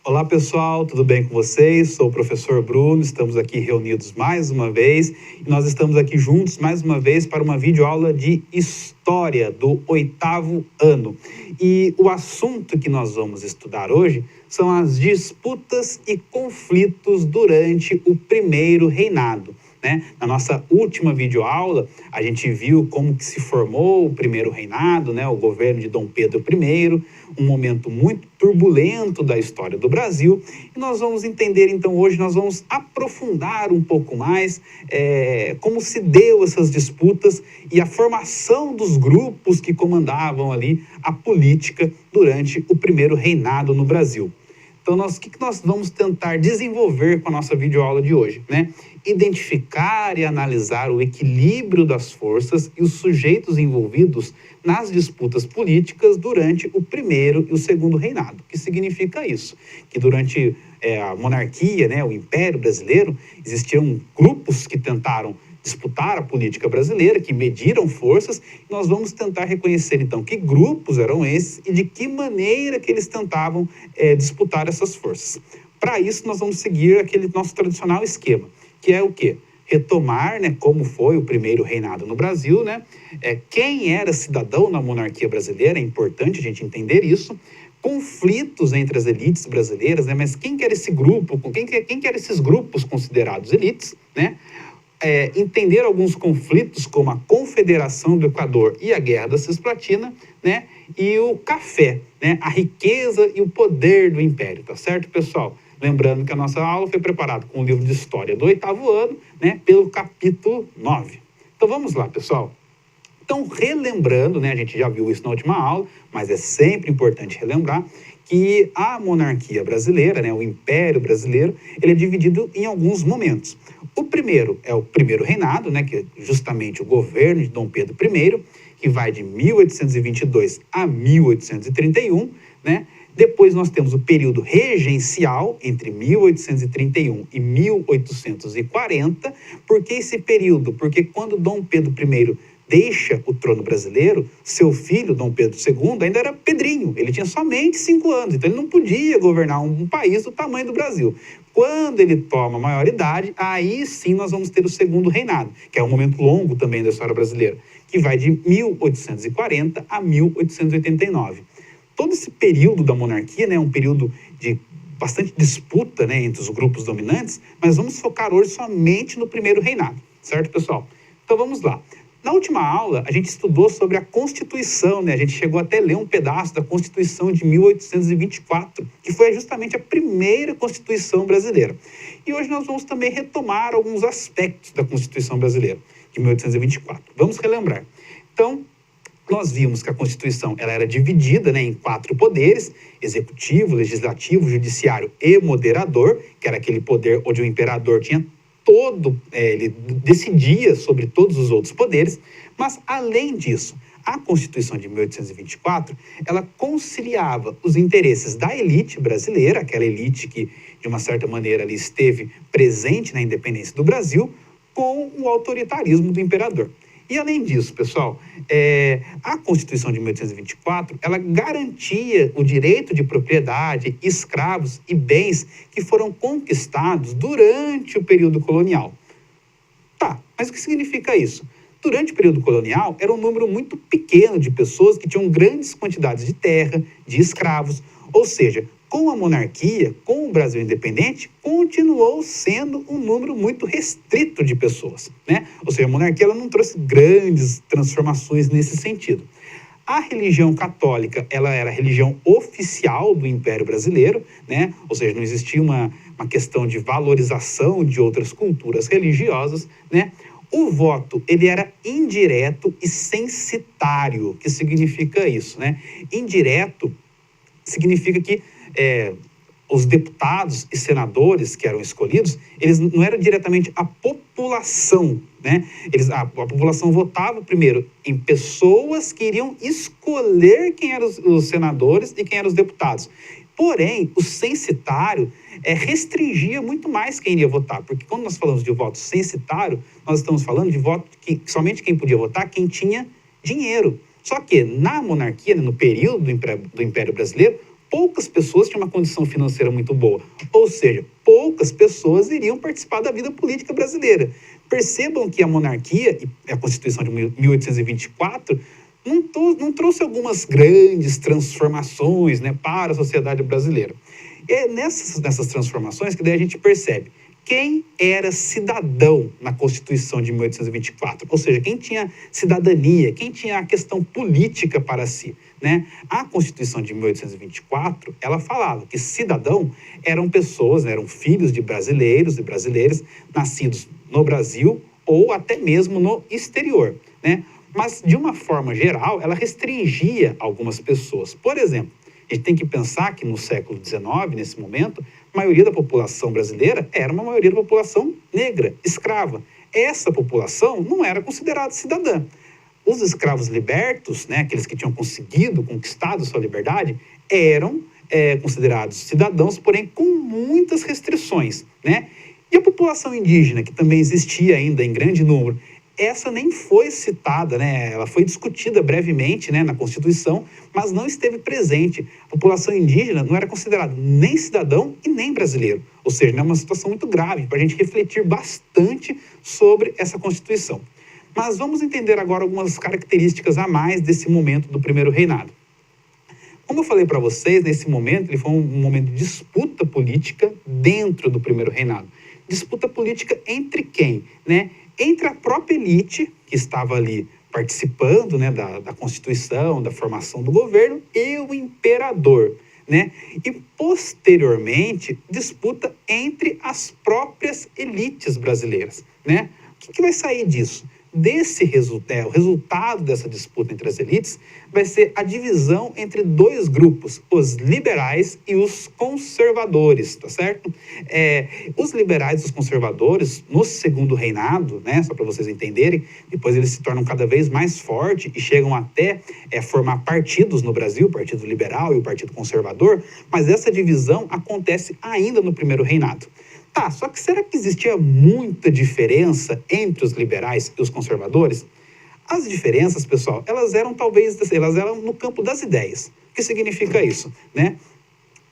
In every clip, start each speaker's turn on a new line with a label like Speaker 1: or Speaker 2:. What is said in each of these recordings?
Speaker 1: Olá pessoal, tudo bem com vocês? Sou o professor Bruno, estamos aqui reunidos mais uma vez e nós estamos aqui juntos mais uma vez para uma videoaula de História do 8º ano. E o assunto que nós vamos estudar hoje são as disputas e conflitos durante o primeiro reinado. Na nossa última videoaula, a gente viu como que se formou o primeiro reinado, o governo de Dom Pedro I, um momento muito turbulento da história do Brasil. E nós vamos entender, então, hoje nós vamos aprofundar um pouco mais como se deu essas disputas e a formação dos grupos que comandavam ali a política durante o primeiro reinado no Brasil. Então, o que nós vamos tentar desenvolver com a nossa videoaula de hoje, Identificar e analisar o equilíbrio das forças e os sujeitos envolvidos nas disputas políticas durante o primeiro e o segundo reinado. O que significa isso? Que durante a monarquia, o Império Brasileiro, existiam grupos que tentaram disputar a política brasileira, que mediram forças, e nós vamos tentar reconhecer, então, que grupos eram esses e de que maneira que eles tentavam disputar essas forças. Para isso, nós vamos seguir aquele nosso tradicional esquema, que é o quê? Retomar, como foi o primeiro reinado no Brasil, quem era cidadão na monarquia brasileira, é importante a gente entender isso, conflitos entre as elites brasileiras, mas quem que era esse grupo, quem que eram esses grupos considerados elites, entender alguns conflitos como a Confederação do Equador e a Guerra da Cisplatina, e o café, a riqueza e o poder do Império, tá certo, pessoal? Lembrando que a nossa aula foi preparada com o livro de História do 8º ano, pelo capítulo 9. Então vamos lá, pessoal. Então, relembrando, a gente já viu isso na última aula, mas é sempre importante relembrar que a monarquia brasileira, o Império Brasileiro, ele é dividido em alguns momentos. O primeiro é o primeiro reinado, que é justamente o governo de Dom Pedro I, que vai de 1822 a 1831, Depois nós temos o período regencial, entre 1831 e 1840. Por que esse período? Porque quando Dom Pedro I deixa o trono brasileiro, seu filho, Dom Pedro II, ainda era Pedrinho. Ele tinha somente 5 anos, então ele não podia governar um país do tamanho do Brasil. Quando ele toma maioridade, aí sim nós vamos ter o segundo reinado, que é um momento longo também da história brasileira, que vai de 1840 a 1889. Todo esse período da monarquia, é um período de bastante disputa, entre os grupos dominantes, mas vamos focar hoje somente no primeiro reinado, certo, pessoal? Então vamos lá. Na última aula, a gente estudou sobre a Constituição, A gente chegou até a ler um pedaço da Constituição de 1824, que foi justamente a primeira Constituição brasileira. E hoje nós vamos também retomar alguns aspectos da Constituição brasileira, de 1824. Vamos relembrar. Então, nós vimos que a Constituição ela era dividida em 4 poderes: executivo, legislativo, judiciário e moderador, que era aquele poder onde o imperador tinha ele decidia sobre todos os outros poderes. Mas, além disso, a Constituição de 1824, ela conciliava os interesses da elite brasileira, aquela elite que, de uma certa maneira, ali esteve presente na independência do Brasil, com o autoritarismo do imperador. E, além disso, pessoal, a Constituição de 1824, ela garantia o direito de propriedade, escravos e bens que foram conquistados durante o período colonial. Tá, mas o que significa isso? Durante o período colonial, era um número muito pequeno de pessoas que tinham grandes quantidades de terra, de escravos, ou seja, com a monarquia, com o Brasil independente, continuou sendo um número muito restrito de pessoas, Ou seja, a monarquia ela não trouxe grandes transformações nesse sentido. A religião católica, ela era a religião oficial do Império Brasileiro, Ou seja, não existia uma questão de valorização de outras culturas religiosas, O voto, ele era indireto e censitário. O que significa isso, Indireto significa que os deputados e senadores que eram escolhidos, eles não eram diretamente a população, a população votava primeiro em pessoas que iriam escolher quem eram os senadores e quem eram os deputados. Porém, o censitário restringia muito mais quem iria votar, porque quando nós falamos de voto censitário, nós estamos falando de voto que somente quem podia votar, quem tinha dinheiro. Só que na monarquia, no período do Império Brasileiro, poucas pessoas tinham uma condição financeira muito boa. Ou seja, poucas pessoas iriam participar da vida política brasileira. Percebam que a monarquia e a Constituição de 1824 não trouxe algumas grandes transformações, né, para a sociedade brasileira. E é nessas transformações que daí a gente percebe quem era cidadão na Constituição de 1824, ou seja, quem tinha cidadania, quem tinha a questão política para si, né? A Constituição de 1824, ela falava que cidadão eram pessoas, né, eram filhos de brasileiros e brasileiras nascidos no Brasil ou até mesmo no exterior, né? Mas, de uma forma geral, ela restringia algumas pessoas. Por exemplo, a gente tem que pensar que no século XIX, nesse momento, a maioria da população brasileira era uma maioria da população negra, escrava. Essa população não era considerada cidadã. Os escravos libertos, né, aqueles que tinham conquistado sua liberdade, eram considerados cidadãos, porém com muitas restrições, né? E a população indígena, que também existia ainda em grande número, essa nem foi citada, né? Ela foi discutida brevemente, né, na Constituição, mas não esteve presente. A população indígena não era considerada nem cidadão e nem brasileiro. Ou seja, é uma situação muito grave para a gente refletir bastante sobre essa Constituição. Mas vamos entender agora algumas características a mais desse momento do primeiro reinado. Como eu falei para vocês, nesse momento, ele foi um momento de disputa política dentro do primeiro reinado. Disputa política entre quem, né? Entre a própria elite, que estava ali participando, né, da Constituição, da formação do governo, e o imperador, né? E, posteriormente, disputa entre as próprias elites brasileiras, né? O que vai sair disso? O resultado dessa disputa entre as elites vai ser a divisão entre dois grupos, os liberais e os conservadores, tá certo? Os liberais e os conservadores, no segundo reinado, né, só para vocês entenderem, depois eles se tornam cada vez mais fortes e chegam até formar partidos no Brasil, o Partido Liberal e o Partido Conservador, mas essa divisão acontece ainda no primeiro reinado. Tá, só que será que existia muita diferença entre os liberais e os conservadores? As diferenças, pessoal, elas eram no campo das ideias. O que significa isso, né?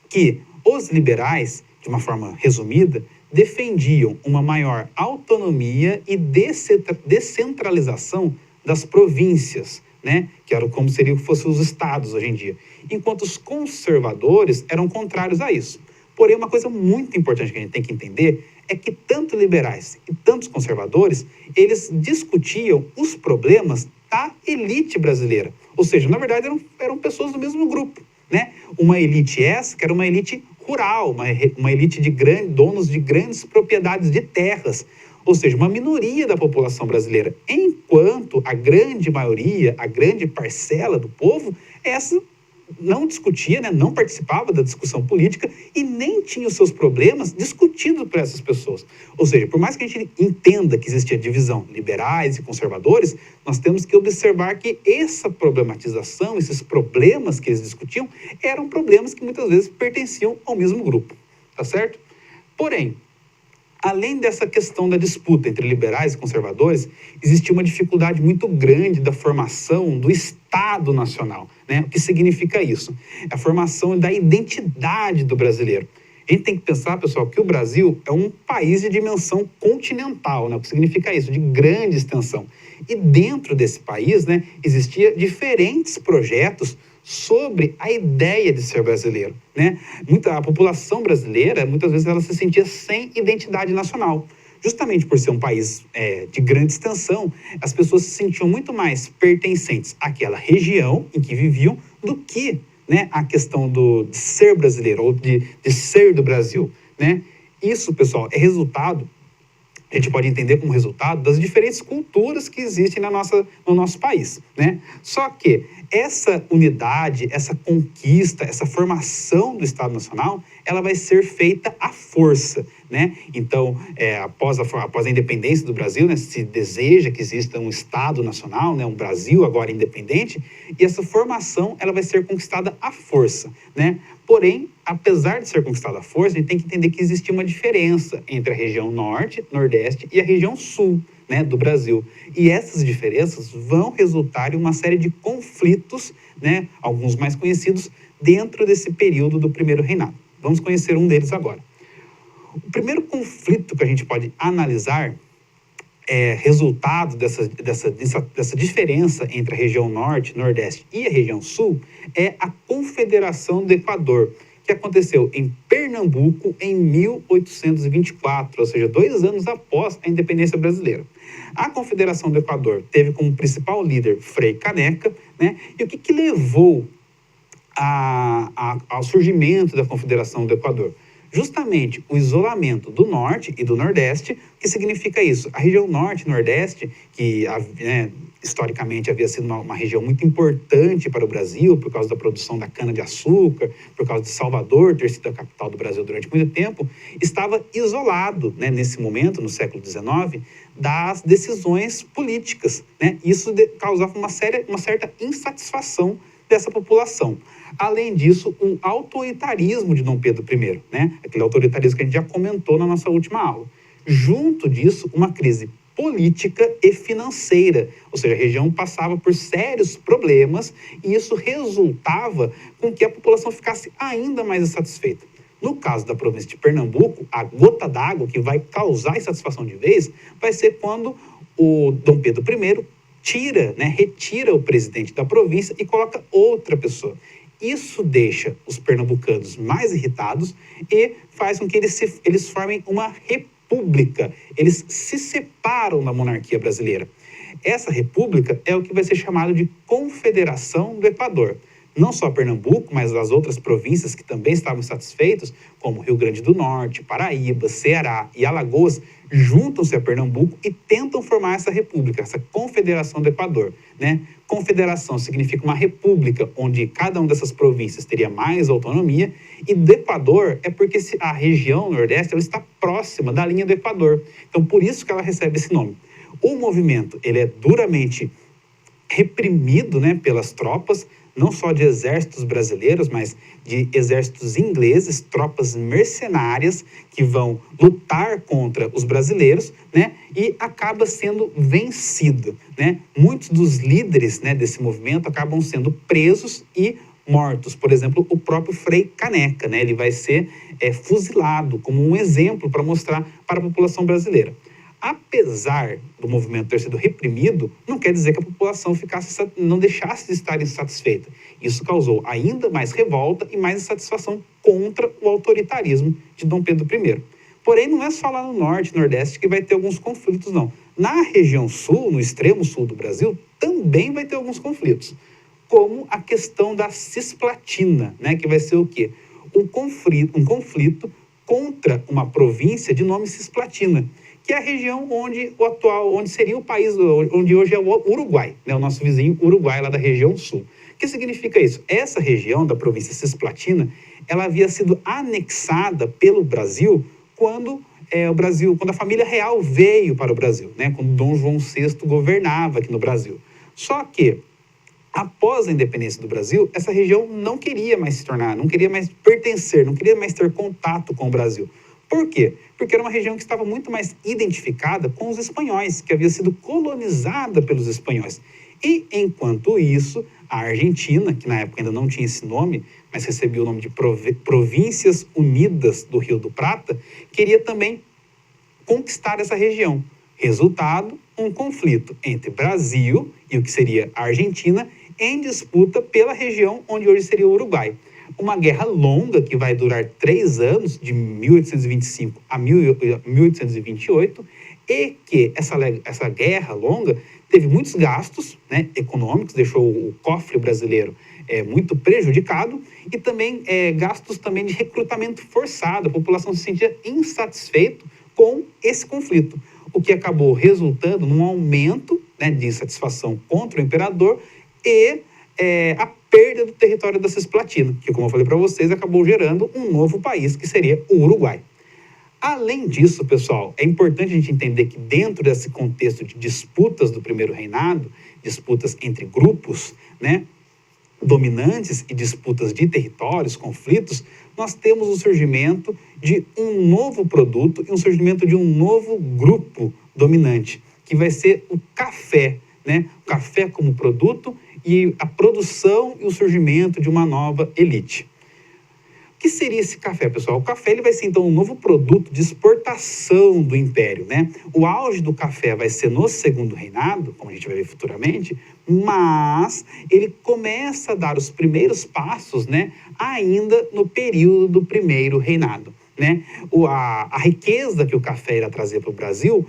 Speaker 1: Que os liberais, de uma forma resumida, defendiam uma maior autonomia e descentralização das províncias, né? Que era como seria que fossem os estados hoje em dia. Enquanto os conservadores eram contrários a isso. Porém, uma coisa muito importante que a gente tem que entender é que tanto liberais e tantos conservadores, eles discutiam os problemas da elite brasileira. Ou seja, na verdade, eram pessoas do mesmo grupo, né? Uma elite essa que era uma elite rural, uma elite de donos de grandes propriedades de terras. Ou seja, uma minoria da população brasileira. Enquanto a grande maioria, a grande parcela do povo, essa não discutia, né, não participava da discussão política e nem tinha os seus problemas discutidos por essas pessoas. Ou seja, por mais que a gente entenda que existia divisão liberais e conservadores, nós temos que observar que essa problematização, esses problemas que eles discutiam, eram problemas que muitas vezes pertenciam ao mesmo grupo, tá certo? Porém, além dessa questão da disputa entre liberais e conservadores, existia uma dificuldade muito grande da formação do Estado Nacional, né? O que significa isso? É a formação da identidade do brasileiro. A gente tem que pensar, pessoal, que o Brasil é um país de dimensão continental, né? O que significa isso? De grande extensão. E dentro desse país, né, existia diferentes projetos sobre a ideia de ser brasileiro, né? A população brasileira, muitas vezes, ela se sentia sem identidade nacional. Justamente por ser um país de grande extensão, as pessoas se sentiam muito mais pertencentes àquela região em que viviam do que, né, a questão de ser brasileiro ou de ser do Brasil, né? Isso, pessoal, é resultado, a gente pode entender como resultado das diferentes culturas que existem no nosso país, né? Só que essa unidade, essa conquista, essa formação do Estado Nacional, ela vai ser feita à força, né? Então, após a independência do Brasil, né, se deseja que exista um Estado Nacional, né, um Brasil agora independente, e essa formação ela vai ser conquistada à força, né? Porém, apesar de ser conquistada à força, a gente tem que entender que existe uma diferença entre a região norte, nordeste e a região sul, né, do Brasil. E essas diferenças vão resultar em uma série de conflitos, né, alguns mais conhecidos, dentro desse período do primeiro reinado. Vamos conhecer um deles agora. O primeiro conflito que a gente pode analisar resultado dessa diferença entre a região norte, nordeste e a região sul é a Confederação do Equador, que aconteceu em Pernambuco em 1824, ou seja, 2 anos após a independência brasileira. A Confederação do Equador teve como principal líder Frei Caneca, né? E o que levou ao surgimento da Confederação do Equador? Justamente o isolamento do norte e do nordeste. O que significa isso? A região norte e nordeste, que historicamente havia sido uma região muito importante para o Brasil, por causa da produção da cana-de-açúcar, por causa de Salvador ter sido a capital do Brasil durante muito tempo, estava isolado, né, nesse momento, no século XIX, das decisões políticas, né? Isso causava uma certa insatisfação dessa população. Além disso, o autoritarismo de Dom Pedro I, né? Aquele autoritarismo que a gente já comentou na nossa última aula. Junto disso, uma crise política e financeira, ou seja, a região passava por sérios problemas e isso resultava com que a população ficasse ainda mais insatisfeita. No caso da província de Pernambuco, a gota d'água que vai causar insatisfação de vez vai ser quando o Dom Pedro I retira o presidente da província e coloca outra pessoa. Isso deixa os pernambucanos mais irritados e faz com que eles formem uma república. Eles se separam da monarquia brasileira. Essa república é o que vai ser chamado de Confederação do Equador. Não só Pernambuco, mas as outras províncias que também estavam insatisfeitos, como Rio Grande do Norte, Paraíba, Ceará e Alagoas, juntam-se a Pernambuco e tentam formar essa república, essa Confederação do Equador, né? Confederação significa uma república onde cada uma dessas províncias teria mais autonomia, e do Equador é porque a região nordeste ela está próxima da linha do Equador. Então, por isso que ela recebe esse nome. O movimento ele é duramente reprimido, né, pelas tropas, não só de exércitos brasileiros, mas de exércitos ingleses, tropas mercenárias que vão lutar contra os brasileiros, né? E acaba sendo vencido, né? Muitos dos líderes, né, desse movimento acabam sendo presos e mortos. Por exemplo, o próprio Frei Caneca, né? Ele vai ser fuzilado como um exemplo para mostrar para a população brasileira. Apesar do movimento ter sido reprimido, não quer dizer que a população não deixasse de estar insatisfeita. Isso causou ainda mais revolta e mais insatisfação contra o autoritarismo de Dom Pedro I. Porém, não é só lá no norte e nordeste que vai ter alguns conflitos, não. Na região sul, no extremo sul do Brasil, também vai ter alguns conflitos, como a questão da Cisplatina, né, que vai ser o quê? Um conflito contra uma província de nome Cisplatina, que é a região onde seria o país, onde hoje é o Uruguai, né? O nosso vizinho Uruguai, lá da região sul. O que significa isso? Essa região da província Cisplatina, ela havia sido anexada pelo Brasil quando a família real veio para o Brasil, né? Quando Dom João VI governava aqui no Brasil. Só que, após a independência do Brasil, essa região não queria mais não queria mais pertencer, não queria mais ter contato com o Brasil. Por quê? Porque era uma região que estava muito mais identificada com os espanhóis, que havia sido colonizada pelos espanhóis. E, enquanto isso, a Argentina, que na época ainda não tinha esse nome, mas recebia o nome de Províncias Unidas do Rio do Prata, queria também conquistar essa região. Resultado, um conflito entre Brasil e o que seria a Argentina, em disputa pela região onde hoje seria o Uruguai. Uma guerra longa que vai durar 3 anos, de 1825 a 1828, e que essa guerra longa teve muitos gastos, né, econômicos, deixou o cofre brasileiro muito prejudicado, e também gastos também de recrutamento forçado. A população se sentia insatisfeita com esse conflito, o que acabou resultando num aumento, né, de insatisfação contra o imperador e a perda do território da Cisplatina, que, como eu falei para vocês, acabou gerando um novo país, que seria o Uruguai. Além disso, pessoal, é importante a gente entender que dentro desse contexto de disputas do primeiro reinado, disputas entre grupos, né, dominantes e disputas de territórios, conflitos, nós temos o surgimento de um novo produto e um surgimento de um novo grupo dominante, que vai ser o café, né? O café como produto e a produção e o surgimento de uma nova elite. O que seria esse café, pessoal? O café ele vai ser, então, um novo produto de exportação do Império, né? O auge do café vai ser no Segundo Reinado, como a gente vai ver futuramente, mas ele começa a dar os primeiros passos, né, ainda no período do Primeiro Reinado, né? A riqueza que o café irá trazer para o Brasil,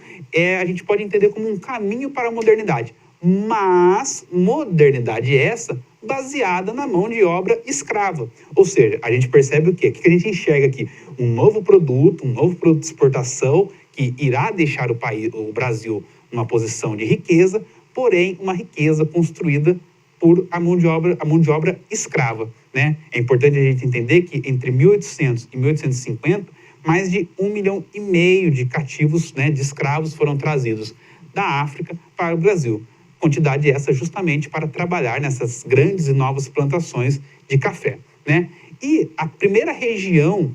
Speaker 1: a gente pode entender como um caminho para a modernidade, mas modernidade essa baseada na mão de obra escrava. Ou seja, a gente percebe o quê? O que a gente enxerga aqui? Um novo produto de exportação que irá deixar o Brasil numa posição de riqueza, porém uma riqueza construída por a mão de obra escrava, né? É importante a gente entender que entre 1800 e 1850, mais de 1,5 milhão de cativos, né, de escravos foram trazidos da África para o Brasil. Quantidade essa justamente para trabalhar nessas grandes e novas plantações de café, né? E a primeira região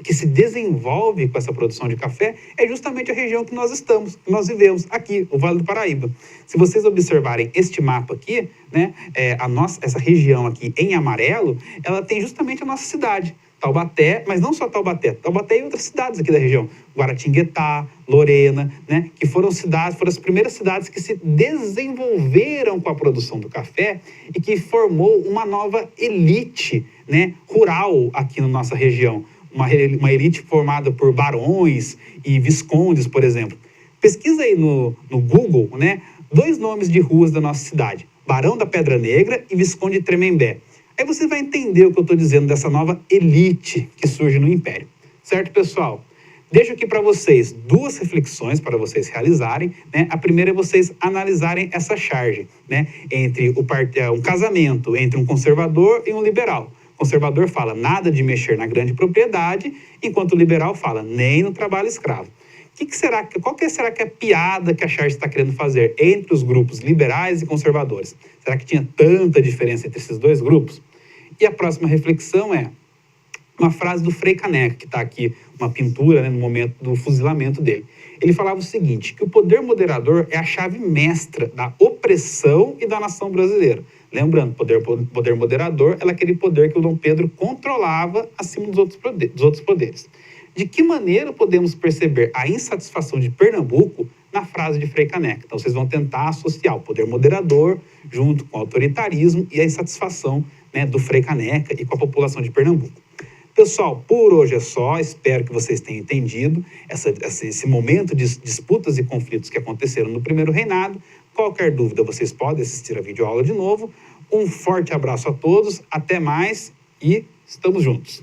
Speaker 1: que se desenvolve com essa produção de café é justamente a região que nós vivemos aqui, o Vale do Paraíba. Se vocês observarem este mapa aqui, né, essa região aqui em amarelo, ela tem justamente a nossa cidade, Taubaté, mas não só Taubaté e outras cidades aqui da região, Guaratinguetá, Lorena, né, que foram as primeiras cidades que se desenvolveram com a produção do café e que formou uma nova elite, né, rural aqui na nossa região. Uma elite formada por barões e viscondes, por exemplo. Pesquisa aí no Google, né, 2 nomes de ruas da nossa cidade, Barão da Pedra Negra e Visconde de Tremembé. Aí você vai entender o que eu estou dizendo dessa nova elite que surge no Império. Certo, pessoal? Deixo aqui para vocês 2 reflexões para vocês realizarem, né? A primeira é vocês analisarem essa charge, né, entre um casamento entre um conservador e um liberal. O conservador fala nada de mexer na grande propriedade, enquanto o liberal fala nem no trabalho escravo. Qual será que é a piada que a charge está querendo fazer entre os grupos liberais e conservadores? Será que tinha tanta diferença entre esses 2 grupos? E a próxima reflexão é uma frase do Frei Caneca, que está aqui, uma pintura, né, no momento do fuzilamento dele. Ele falava o seguinte, que o poder moderador é a chave mestra da opressão e da nação brasileira. Lembrando, poder moderador é aquele poder que o Dom Pedro controlava acima dos outros poderes. De que maneira podemos perceber a insatisfação de Pernambuco na frase de Frei Caneca? Então, vocês vão tentar associar o poder moderador junto com o autoritarismo e a insatisfação, né, do Frei Caneca e com a população de Pernambuco. Pessoal, por hoje é só. Espero que vocês tenham entendido esse momento de disputas e conflitos que aconteceram no Primeiro Reinado. Qualquer dúvida, vocês podem assistir a videoaula de novo. Um forte abraço a todos, até mais e estamos juntos.